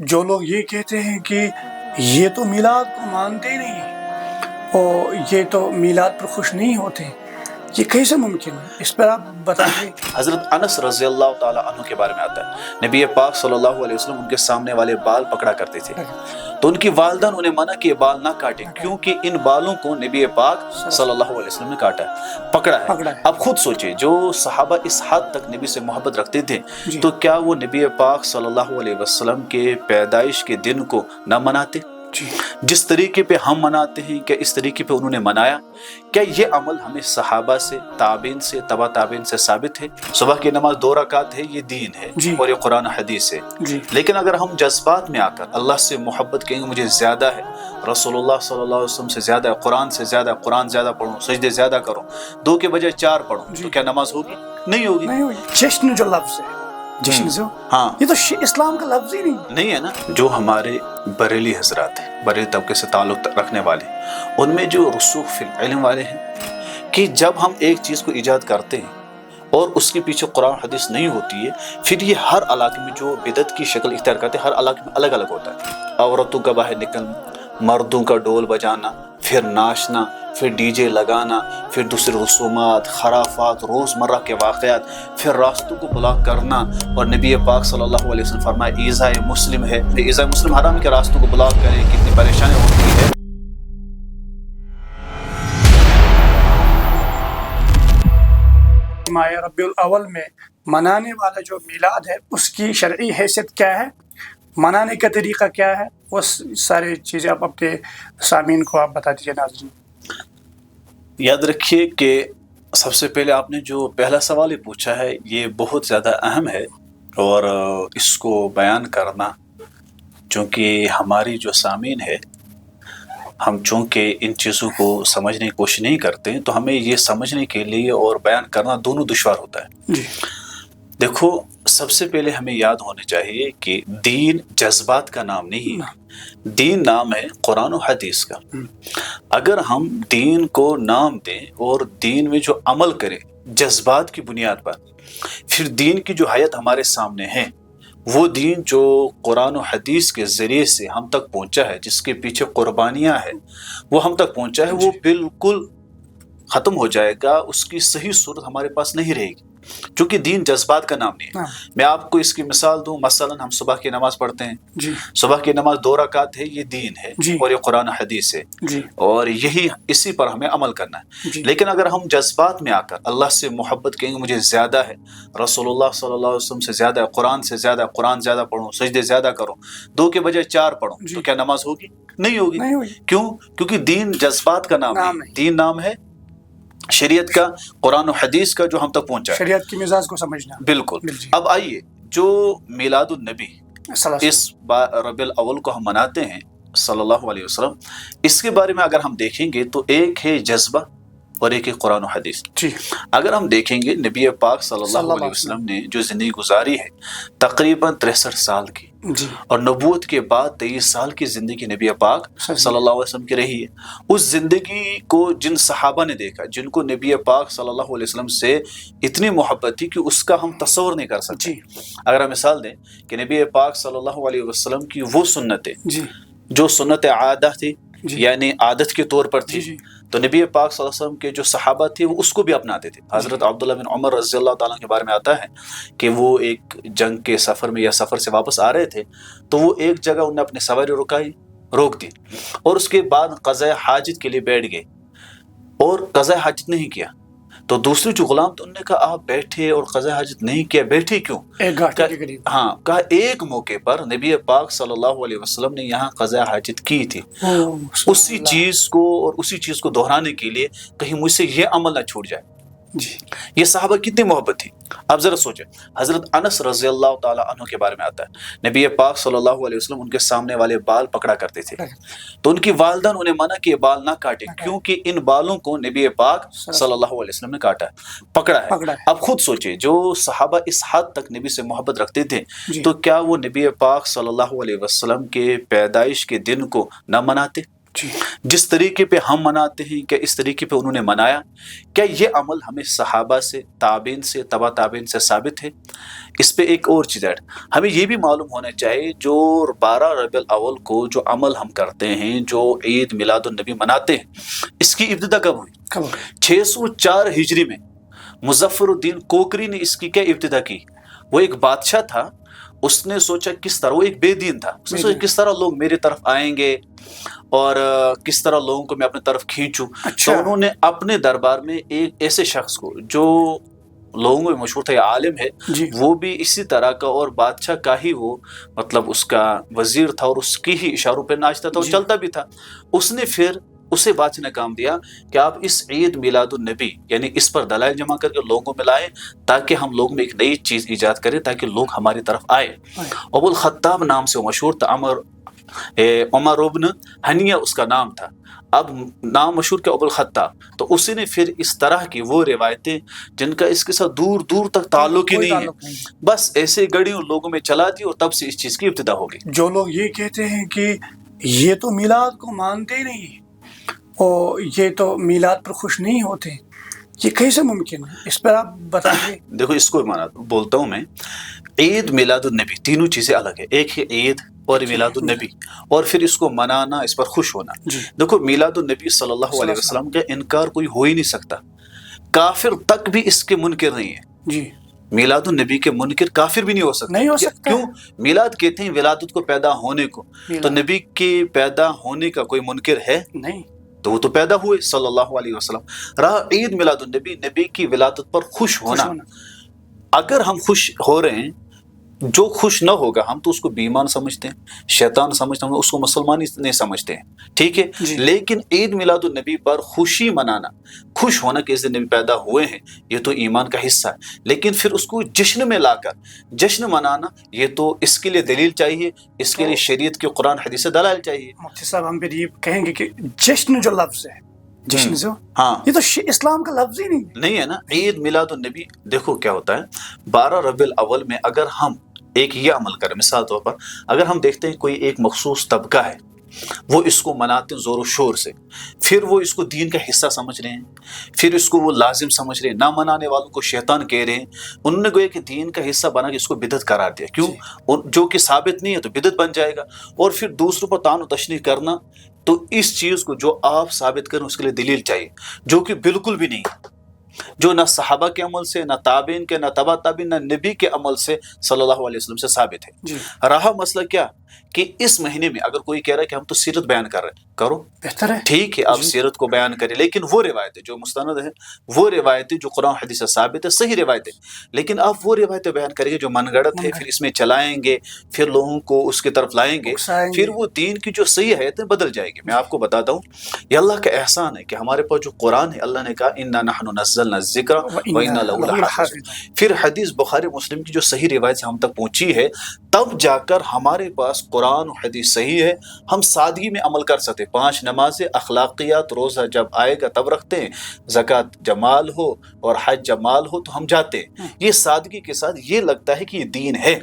جو لوگ یہ کہتے ہیں کہ یہ تو میلاد کو مانتے ہی نہیں اور یہ تو میلاد پر خوش نہیں ہوتے، یہ کیسے ممکن ہے؟ اس پر آپ بتائیے۔ حضرت انس رضی اللہ تعالیٰ عنہ کے بارے میں آتا ہے، نبی پاک صلی اللہ علیہ وسلم ان کے سامنے والے بال پکڑا کرتے تھے تو ان کی والدہ نے انہیں منع کہ یہ بال نہ کاٹیں، کیونکہ ان بالوں کو نبی پاک صلی اللہ علیہ وسلم نے کاٹا ہے، پکڑا ہے۔ اب خود سوچیں، جو صحابہ اس حد تک نبی سے محبت رکھتے تھے تو کیا وہ نبی پاک صلی اللہ علیہ وسلم کے پیدائش کے دن کو نہ مناتے؟ جس طریقے پہ ہم مناتے ہیں، کیا اس طریقے پہ انہوں نے منایا؟ کیا یہ عمل ہمیں صحابہ سے، تابعین سے، تبع تابعین سے ثابت ہے؟ صبح کی نماز 2 رکعت ہے، یہ دین ہے اور یہ قرآن حدیث ہے۔ لیکن اگر ہم جذبات میں آ کر اللہ سے محبت کہیں گے مجھے زیادہ ہے، رسول اللہ صلی اللہ علیہ وسلم سے زیادہ ہے، قرآن سے زیادہ ہے، قرآن زیادہ پڑھوں، سجدے زیادہ کروں، 2 کے بجائے 4 پڑھوں، تو کیا نماز ہوگی؟ نہیں ہوگی۔ جشن جو لفظ ہے، جشن جو ہاں، یہ تو اسلام کا لفظ ہی نہیں ہے نا۔ جو ہمارے بریلی حضرات ہیں، بریلی طبقے سے تعلق رکھنے والے، ان میں جو رسوخ فی العلم والے ہیں کہ جب ہم ایک چیز کو ایجاد کرتے ہیں اور اس کے پیچھے قرآن حدیث نہیں ہوتی ہے، پھر یہ ہر علاقے میں جو بدعت کی شکل اختیار کرتے ہیں، ہر علاقے میں الگ الگ ہوتا ہے۔ عورتوں کا باہر نکلنا، مردوں کا ڈول بجانا، پھر ناچنا، پھر ڈی جے لگانا، پھر دوسرے رسومات، خرافات، روزمرہ کے واقعات، پھر راستوں کو بلاک کرنا، اور نبی پاک صلی اللہ علیہ وسلم فرمایا ایذاء مسلم ہے، ایذاء مسلم حرام کے راستوں کو بلاک کریں، کتنی پریشانی ہوتی ہے۔ ماہ ربیع الاول میں منانے والا جو میلاد ہے اس کی شرعی حیثیت کیا ہے، منانے کا طریقہ کیا ہے، وہ ساری چیزیں آپ اپنے سامعین کو آپ بتا دیجیے۔ ناظرین یاد رکھیے کہ سب سے پہلے آپ نے جو پہلا سوال ہی پوچھا ہے یہ بہت زیادہ اہم ہے، اور اس کو بیان کرنا، چونکہ ہماری جو سامعین ہے، ہم چونکہ ان چیزوں کو سمجھنے کی کوشش نہیں کرتے تو ہمیں یہ سمجھنے کے لیے اور بیان کرنا دونوں دشوار ہوتا ہے۔ دیکھو، سب سے پہلے ہمیں یاد ہونا چاہیے کہ دین جذبات کا نام نہیں ہے، دین نام ہے قرآن و حدیث کا۔ اگر ہم دین کو نام دیں اور دین میں جو عمل کریں جذبات کی بنیاد پر، پھر دین کی جو حیت ہمارے سامنے ہے، وہ دین جو قرآن و حدیث کے ذریعے سے ہم تک پہنچا ہے، جس کے پیچھے قربانیاں ہیں، وہ ہم تک پہنچا ہے، وہ بالکل ختم ہو جائے گا، اس کی صحیح صورت ہمارے پاس نہیں رہے گی، کیونکہ دین جذبات کا نام نہیں ہے۔ میں آپ کو اس کی مثال دوں، مثلا ہم صبح کی نماز پڑھتے ہیں، صبح کی نماز 2 رکعت ہے، یہ دین ہے اور یہ قرآن حدیث ہے، اور یہی اسی پر ہمیں عمل کرنا ہے۔ لیکن اگر ہم جذبات میں آ کر اللہ سے محبت کہیں گے مجھے زیادہ ہے، رسول اللہ صلی اللہ علیہ وسلم سے زیادہ ہے، قرآن سے زیادہ ہے، قرآن زیادہ پڑھوں، سجدے زیادہ کروں، 2 کے بجائے 4 پڑھوں، تو کیا نماز ہوگی؟ نہیں ہوگی۔ کیوں؟ کیونکہ دین جذبات کا نام ہے، دین نام ہے شریعت کا، قرآن و حدیث کا جو ہم تک پہنچا ہے، شریعت کی مزاج کو سمجھنا۔ بالکل۔ اب آئیے، جو میلاد النبی اس ربیع الاول کو ہم مناتے ہیں صلی اللہ علیہ وسلم، اس کے بارے میں اگر ہم دیکھیں گے تو ایک ہے جذبہ اور ایک ہے قرآن و حدیث۔ اگر ہم دیکھیں گے نبی پاک صلی اللہ علیہ وسلم نے جو زندگی گزاری ہے تقریباً 63 سال کی، اور نبوت کے بعد 23 سال کی زندگی نبی پاک صلی اللہ علیہ وسلم کی رہی ہے۔ اس زندگی کو جن صحابہ نے دیکھا، جن کو نبی پاک صلی اللہ علیہ وسلم سے اتنی محبت تھی کہ اس کا ہم تصور نہیں کر سکتے۔ اگر ہم مثال دیں کہ نبی پاک صلی اللہ علیہ وسلم کی وہ سنتیں جو سنت عادہ تھی، یعنی عادت کے طور پر تھی، تو نبی پاک صلی اللہ علیہ وسلم کے جو صحابہ تھے وہ اس کو بھی اپناتے تھے۔ حضرت عبداللہ بن عمر رضی اللہ تعالیٰ کے بارے میں آتا ہے کہ وہ ایک جنگ کے سفر میں یا سفر سے واپس آ رہے تھے، تو وہ ایک جگہ انہوں نے اپنی سواری روک دی، اور اس کے بعد قضاء حاجت کے لیے بیٹھ گئے اور قضاء حاجت نہیں کیا۔ تو دوسرے جو غلام تھے انہوں نے کہا آپ بیٹھے اور قضاء حاجت نہیں کیا، بیٹھے کیوں؟ کہا ایک موقع پر نبی پاک صلی اللہ علیہ وسلم نے یہاں قضاء حاجت کی تھی، اسی چیز کو اور اسی چیز کو دہرانے کے لیے کہیں مجھ سے یہ عمل نہ چھوٹ جائے۔ یہ صحابہ کتنی محبت تھی۔ اب ذرا سوچیں، حضرت انس رضی اللہ تعالیٰ عنہ کے بارے میں آتا ہے، نبی پاک صلی اللہ علیہ وسلم ان کے سامنے والے بال پکڑا کرتے تھے تو ان کی والدہ نے انہیں منع کہ یہ بال نہ کاٹیں، کیونکہ ان بالوں کو نبی پاک صلی اللہ علیہ وسلم نے کاٹا ہے، پکڑا ہے۔ اب خود سوچیں، جو صحابہ اس حد تک نبی سے محبت رکھتے تھے تو کیا وہ نبی پاک صلی اللہ علیہ وسلم کے پیدائش کے دن کو نہ مناتے؟ جی جس طریقے پہ ہم مناتے ہیں کیا اس طریقے پہ انہوں نے منایا؟ کیا یہ عمل ہمیں صحابہ سے، تابعین سے، تبع تابعین سے ثابت ہے؟ اس پہ ایک اور چیز ایڈ، ہمیں یہ بھی معلوم ہونا چاہیے جو 12 ربیع الاول کو جو عمل ہم کرتے ہیں، جو عید میلاد النبی مناتے ہیں، اس کی ابتدا کب ہوئی؟ 604 ہجری میں مظفر الدین کوکری نے اس کی کیا ابتدا کی؟ وہ ایک بادشاہ تھا، اس نے سوچا کس طرح، وہ ایک بے دین تھا، اس نے سوچا کس طرح لوگ میری طرف آئیں گے اور کس طرح لوگوں کو میں اپنے طرف کھینچوں۔ تو انہوں نے اپنے دربار میں ایک ایسے شخص کو جو لوگوں میں مشہور تھا، عالم ہے، وہ بھی اسی طرح کا اور بادشاہ کا ہی وہ مطلب اس کا وزیر تھا اور اس کی ہی اشاروں پہ ناچتا تھا اور چلتا بھی تھا۔ اس نے پھر اسے بادشاہ نے کام دیا کہ آپ اس عید میلاد النبی یعنی اس پر دلائل جمع کر کے لوگوں میں لائیں تاکہ ہم لوگوں میں ایک نئی چیز ایجاد کریں تاکہ لوگ ہماری طرف آئے۔ ابو الخطاب نام سے وہ مشہور تھا، عمر ابن حنیہ اس کا نام تھا، اب نام مشہور کیا ابو الخطاب۔ تو اسی نے پھر اس طرح کی وہ روایتیں جن کا اس کے ساتھ دور دور تک تعلق ہی نہیں ہے، بس ایسے گڑیوں لوگوں میں چلا دی اور تب سے اس چیز کی ابتدا ہو گئی۔ جو لوگ یہ کہتے ہیں کہ یہ تو میلاد کو مانتے نہیں اور یہ تو میلاد پر خوش نہیں ہوتے، یہ کیسے ممکن ہے؟ اس پر آپ بتائیے۔ دیکھو اس کو بولتا ہوں میں، عید میلاد النبی تینوں چیزیں الگ ہے، ایک ہے عید اور میلاد النبی، اور پھر اس کو منانا، اس پر خوش ہونا۔ دیکھو میلاد النبی صلی اللہ علیہ وسلم کا انکار کوئی ہو ہی نہیں سکتا، کافر تک بھی اس کے منکر نہیں ہے۔ جی میلاد النبی کے منکر کافر بھی نہیں ہو سکتا۔ نہیں ہو سکتا۔ کیوں؟ میلاد کہتے ہیں ولادت کو پیدا ہونے کو، تو نبی کے پیدا ہونے کا کوئی منکر ہے نہیں، تو وہ تو پیدا ہوئے صلی اللہ علیہ وسلم۔ رہا عید میلاد النبی، نبی کی ولادت پر خوش ہونا۔ اگر ہم خوش ہو رہے ہیں، جو خوش نہ ہوگا ہم تو اس کو بے ایمان سمجھتے ہیں، شیطان سمجھتے ہیں، اس کو مسلمان ہی نہیں سمجھتے ہیں، ٹھیک ہے؟ لیکن عید میلاد النبی پر خوشی منانا، خوش ہونا کہ اس دن نبی پیدا ہوئے ہیں، یہ تو ایمان کا حصہ ہے۔ لیکن پھر اس کو جشن میں لا کر جشن منانا، یہ تو اس کے لیے دلیل چاہیے، اس کے لیے شریعت کے قرآن حدیث سے دلائل چاہیے۔ مفتی صاحب ہم پھر یہ کہیں گے کہ جشن جو لفظ ہے، جشن جو ہاں یہ تو اسلام کا لفظ ہی نہیں ہے نا۔ عید میلاد النبی، دیکھو کیا ہوتا ہے، 12 ربیع الاول میں اگر ہم ایک یہ عمل کریں، مثال طور پر اگر ہم دیکھتے ہیں کوئی ایک مخصوص طبقہ ہے، وہ اس کو مناتے ہیں زور و شور سے، پھر وہ اس کو دین کا حصہ سمجھ رہے ہیں، پھر اس کو وہ لازم سمجھ رہے ہیں، نہ منانے والوں کو شیطان کہہ رہے ہیں، انہوں نے گویا کہ دین کا حصہ بنا کے اس کو بدعت قرار دیا۔ کیوں؟ جو کہ ثابت نہیں ہے تو بدعت بن جائے گا۔ اور پھر دوسروں پر طعن و تشنیع کرنا، تو اس چیز کو جو آپ ثابت کریں اس کے لیے دلیل چاہیے، جو کہ بالکل بھی نہیں ہے، جو نہ صحابہ کے عمل سے، نہ تابعین کے، نہ تبع تابعین، نہ نبی کے عمل سے صلی اللہ علیہ وسلم سے ثابت ہے۔ رہا مسئلہ کیا کہ اس مہینے میں اگر کوئی کہہ رہا ہے کہ ہم تو سیرت بیان کر رہے ہیں، کرو، بہتر ہے، ٹھیک ہے، آپ سیرت کو بیان کریں، لیکن وہ روایتیں جو مستند ہیں، وہ روایتیں جو قرآن حدیث سے ثابت ہے، صحیح روایتیں، لیکن آپ وہ روایتیں بیان کریں گے جو من گڑت ہے، پھر اس میں چلائیں گے، پھر لوگوں کو اس کی طرف لائیں گے، پھر وہ دین کی جو صحیح آیتیں بدل جائے گی۔ میں آپ کو بتاتا ہوں، یہ اللہ کا احسان ہے کہ ہمارے پاس جو قرآن ہے، اللہ نے کہا انا نحن نزلنا الذکر وانا لہ لحافظون۔ پھر حدیث بخاری مسلم کی جو صحیح روایت سے ہم تک پہنچی ہے، تب جا کر ہمارے پاس قرآن و حدیث صحیح ہے، ہم سادگی میں عمل کر سکتے، 5 نمازیں، اخلاقیات، روزہ جب آئے گا تب رکھتے ہیں، زکوٰۃ جب مال ہو اور حج جب مال ہو تو ہم جاتے ہیں، یہ سادگی کے ساتھ یہ لگتا ہے کہ یہ دین ہے۔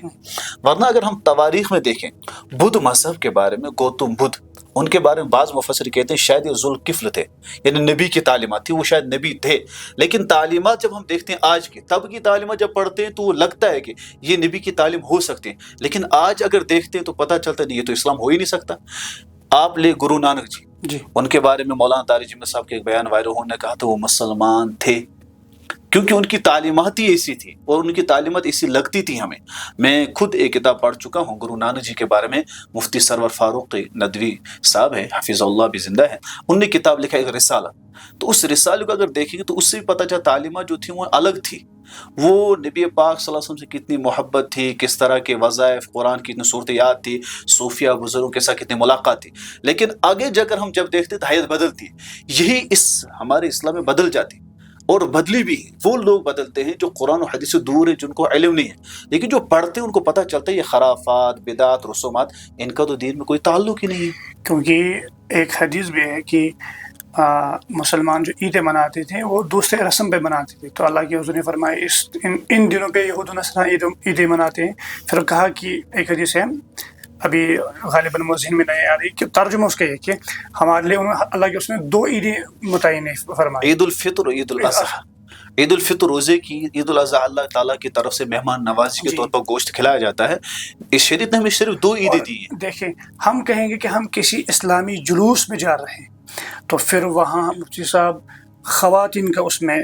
ورنہ اگر ہم تواریخ میں دیکھیں، بدھ مذہب کے بارے میں، گوتم بدھ، ان کے بارے میں بعض مفسر کہتے ہیں شاید یہ ذوالکفل تھے، یعنی نبی کی تعلیمات تھی، وہ شاید نبی تھے، لیکن تعلیمات جب ہم دیکھتے ہیں آج کی، تب کی تعلیمات جب پڑھتے ہیں تو وہ لگتا ہے کہ یہ نبی کی تعلیم ہو سکتے ہیں، لیکن آج اگر دیکھتے ہیں تو پتہ چلتا نہیں، یہ تو اسلام ہو ہی نہیں سکتا۔ آپ لے گرو نانک جی، ان کے بارے میں مولانا طارق جمیل صاحب کے ایک بیان وائرل ہونے کہا تھا وہ مسلمان تھے، کیونکہ ان کی تعلیمات ہی ایسی تھی اور ان کی تعلیمات ایسی لگتی تھی ہمیں۔ میں خود ایک کتاب پڑھ چکا ہوں گرو نانک جی کے بارے میں، مفتی سرور فاروق ندوی صاحب ہے، حفظ اللہ بھی زندہ ہے، انہوں نے کتاب لکھا ایک رسالہ، تو اس رسالے کو اگر دیکھیں گے تو اس سے بھی پتہ چلا تعلیمات جو تھیں وہ الگ تھی، وہ نبی پاک صلی اللہ علیہ وسلم سے کتنی محبت تھی، کس طرح کے وظائف، قرآن کی کتنی صورتیات تھی، صوفیہ بزرگوں کے ساتھ کتنی ملاقات تھی، لیکن آگے جا کر ہم جب دیکھتے تو حیات بدلتی ہے، یہی اس ہمارے اسلام میں بدل جاتی اور بدلی بھی ہے۔ وہ لوگ بدلتے ہیں جو قرآن و حدیث سے دور ہیں، جن کو علم نہیں ہے، لیکن جو پڑھتے ہیں ان کو پتہ چلتا ہے یہ خرافات، بدعات، رسومات، ان کا تو دین میں کوئی تعلق ہی نہیں ہے۔ کیونکہ ایک حدیث بھی ہے کہ مسلمان جو عیدیں مناتے تھے وہ دوسرے رسم پہ مناتے تھے، تو اللہ کے حضور نے فرمایا ان دنوں پہ یہود و نصارہ عیدیں مناتے ہیں۔ پھر کہا کہ ایک حدیث ہے ابھی غالباً ذہن میں نہیں آ رہی کہ ترجمہ اس کا یہ کہ ہمارے لیے اللہ کے اس نے 2 عیدیں متعین فرمائی، عید الفطر اور عید الاضحیٰ۔ عید الفطر روزے کی، عید الاضحیٰ اللہ تعالیٰ کی طرف سے مہمان نوازی کے طور پر گوشت کھلایا جاتا ہے۔ اس شریعت نے ہمیں صرف 2 عیدیں دی ہیں۔ دیکھیں، ہم کہیں گے کہ ہم کسی اسلامی جلوس میں جا رہے ہیں تو پھر وہاں مفتی صاحب خواتین کا اس میں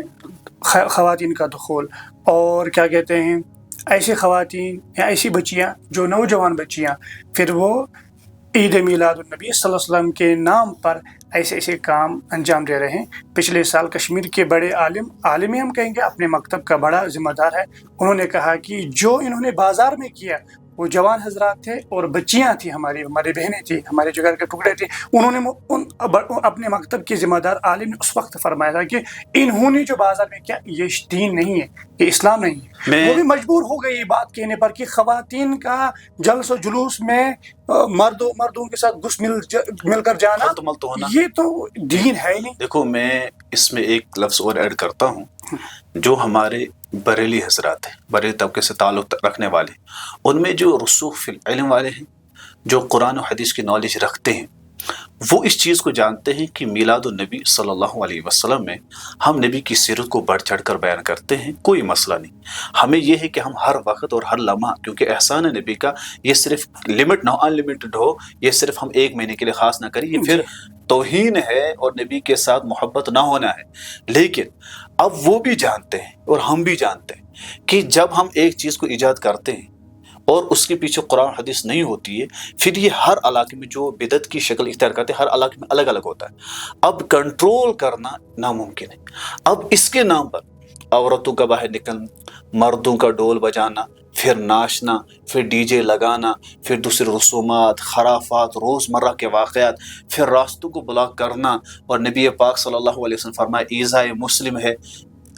خواتین کا دخول، اور کیا کہتے ہیں ایسی خواتین یا ایسی بچیاں جو نوجوان بچیاں، پھر وہ عید میلاد النبی صلی اللہ علیہ وسلم کے نام پر ایسے کام انجام دے رہے ہیں۔ پچھلے سال کشمیر کے بڑے عالم ہم کہیں گے، اپنے مکتب کا بڑا ذمہ دار ہے، انہوں نے کہا کہ جو انہوں نے بازار میں کیا وہ جوان حضرات تھے اور بچیاں تھیں، ہماری بہنیں تھیں، ہمارے جگر کے ٹکڑے تھے، انہوں نے اپنے مکتب کے ذمہ دار عالم نے اس وقت فرمایا تھا کہ انہوں نے جو بازار میں کیا یہ دین نہیں ہے، یہ اسلام نہیں ہے۔ وہ بھی مجبور ہو گئی یہ بات کہنے پر کہ خواتین کا جلس و جلوس میں مردوں کے ساتھ گھس مل کر جانا یہ تو دین ہے ہی نہیں۔ دیکھو، میں اس میں ایک لفظ اور ایڈ کرتا ہوں، جو ہمارے بریلی حضرات ہیں، بریلی طبقے سے تعلق رکھنے والے، ان میں جو رسوخ فی العلم والے ہیں، جو قرآن و حدیث کی نالج رکھتے ہیں، وہ اس چیز کو جانتے ہیں کہ میلاد النبی صلی اللہ علیہ وسلم میں ہم نبی کی سیرت کو بڑھ چڑھ کر بیان کرتے ہیں، کوئی مسئلہ نہیں۔ ہمیں یہ ہے کہ ہم ہر وقت اور ہر لمحہ، کیونکہ احسان نبی کا یہ صرف لمٹ نہ ان لمیٹڈ ہو، یہ صرف ہم 1 مہینے کے لیے خاص نہ کریں، یہ پھر توہین ہے اور نبی کے ساتھ محبت نہ ہونا ہے۔ لیکن اب وہ بھی جانتے ہیں اور ہم بھی جانتے ہیں کہ جب ہم ایک چیز کو ایجاد کرتے ہیں اور اس کے پیچھے قرآن حدیث نہیں ہوتی ہے، پھر یہ ہر علاقے میں جو بدعت کی شکل اختیار کرتے ہیں، ہر علاقے میں الگ الگ ہوتا ہے۔ اب کنٹرول کرنا ناممکن ہے۔ اب اس کے نام پر عورتوں کا باہر نکلنا، مردوں کا ڈول بجانا، پھر ناچنا، پھر ڈی جے لگانا، پھر دوسرے رسومات، خرافات، روزمرہ کے واقعات، پھر راستوں کو بلاک کرنا، اور نبی پاک صلی اللہ علیہ وسلم فرمایا ایذائے مسلم ہے،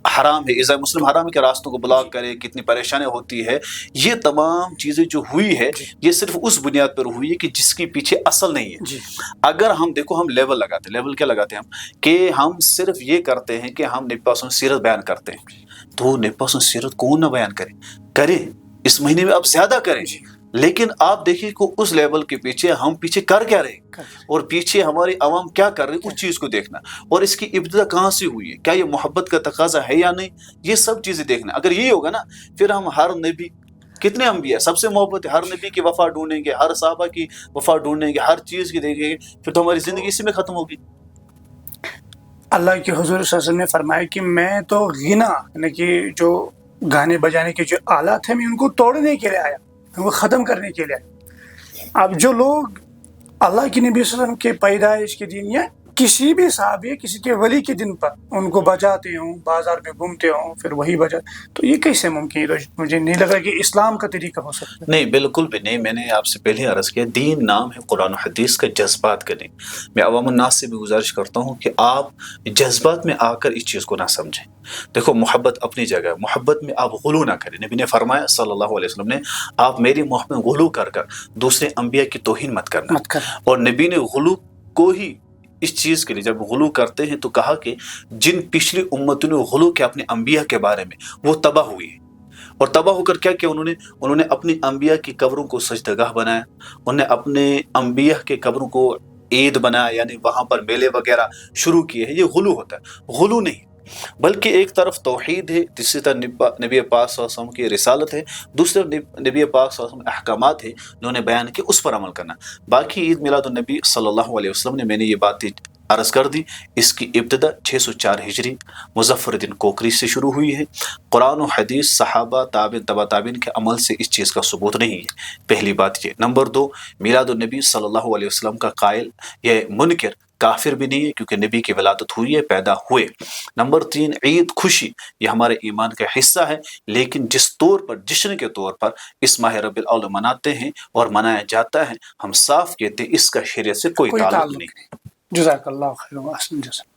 حرام ہے، ایذائے مسلم حرام ہے کہ راستوں کو بلاک کرے، کتنی پریشانی ہوتی ہے۔ یہ تمام چیزیں جو ہوئی ہے یہ صرف اس بنیاد پر ہوئی ہے کہ جس کے پیچھے اصل نہیں ہے۔ اگر ہم دیکھو، ہم لیول لگاتے ہیں، لیول کیا لگاتے ہیں ہم، کہ ہم صرف یہ کرتے ہیں کہ ہم نبی پاک سیرت بیان کرتے ہیں، تو نبی پاک سیرت کون نہ بیان کرے، اس مہینے میں آپ زیادہ کریں، لیکن آپ دیکھیے کہ اس لیول کے پیچھے ہم پیچھے کر کیا رہے، اور پیچھے ہماری عوام کیا کر رہی، اس چیز کو دیکھنا، اور اس کی ابتدا کہاں سے ہوئی ہے، کیا یہ محبت کا تقاضا ہے یا نہیں، یہ سب چیزیں دیکھنا۔ اگر یہ ہوگا نا، پھر ہم ہر نبی، کتنے انبیاء، سب سے محبت ہے، ہر نبی کی وفا ڈھونڈیں گے، ہر صحابہ کی وفا ڈھونڈیں گے، ہر چیز کی دیکھیں گے، پھر تو ہماری زندگی اسی میں ختم ہوگی۔ اللہ کے حضور صلی اللہ علیہ وسلم نے فرمایا کہ میں تو غنا، یعنی کہ جو گانے بجانے کے جو آلات ہیں، میں ان کو توڑنے کے لیے آیا، ان کو ختم کرنے کے لیے آیا۔ اب جو لوگ اللہ کے نبی صلی اللہ علیہ وسلم کے پیدائش کے دن یا کسی بھی صحابی، کسی کے ولی کے دن پر ان کو بجاتے ہوں، بازار میں گھومتے ہوں، پھر وہی بجا، تو یہ کیسے ممکن ہے؟ تو مجھے نہیں لگا کہ اسلام کا طریقہ ہو سکتا ہے۔ نہیں، بالکل بھی نہیں۔ میں نے آپ سے پہلے عرض کیا، دین نام ہے قرآن و حدیث کا، جذبات کا نہیں۔ میں عوام الناس سے بھی گزارش کرتا ہوں کہ آپ جذبات میں آ کر اس چیز کو نہ سمجھیں۔ دیکھو، محبت اپنی جگہ، محبت میں آپ غلو نہ کریں۔ نبی نے فرمایا صلی اللہ علیہ وسلم نے، آپ میری محبت میں غلو کر دوسرے انبیاء کی توہین مت کرنا۔ اور نبی نے غلو کو ہی اس چیز کے لیے، جب غلو کرتے ہیں تو کہا کہ جن پچھلی امتوں نے غلو کیا اپنے انبیاء کے بارے میں، وہ تباہ ہوئی ہے۔ اور تباہ ہو کر کیا کیا انہوں نے اپنی انبیاء کی قبروں کو سجدگاہ بنایا، انہوں نے اپنے انبیاء کے قبروں کو عید بنایا، یعنی وہاں پر میلے وغیرہ شروع کیے ہیں۔ یہ غلو ہوتا ہے، غلو نہیں، بلکہ ایک طرف توحید ہے، تیسری طرف نبی پاک صلی اللہ علیہ وسلم کی رسالت ہے، دوسری طرف نبی پاک صلی اللہ علیہ وسلم احکامات ہیں انہوں نے بیان کیے، اس پر عمل کرنا۔ باقی عید میلاد النبی صلی اللہ علیہ وسلم نے، میں نے یہ بات عرض کر دی، اس کی ابتدا 604 ہجری مظفر الدین کوکری سے شروع ہوئی ہے۔ قرآن و حدیث، صحابہ، تابعین، تبع تابعین کے عمل سے اس چیز کا ثبوت نہیں ہے، پہلی بات یہ۔ نمبر 2، میلاد النبی صلی اللہ علیہ وسلم کا قائل یہ منکر کافر بھی نہیں ہے، کیونکہ نبی کی ولادت ہوئی ہے، پیدا ہوئے۔ نمبر 3، عید خوشی یہ ہمارے ایمان کا حصہ ہے، لیکن جس طور پر جشن کے طور پر اس ماہ ربیع الاول مناتے ہیں اور منایا جاتا ہے، ہم صاف کہتے ہیں اس کا شریعت سے کوئی تعلق نہیں۔ جزاک اللہ خیر و احسن جزاک۔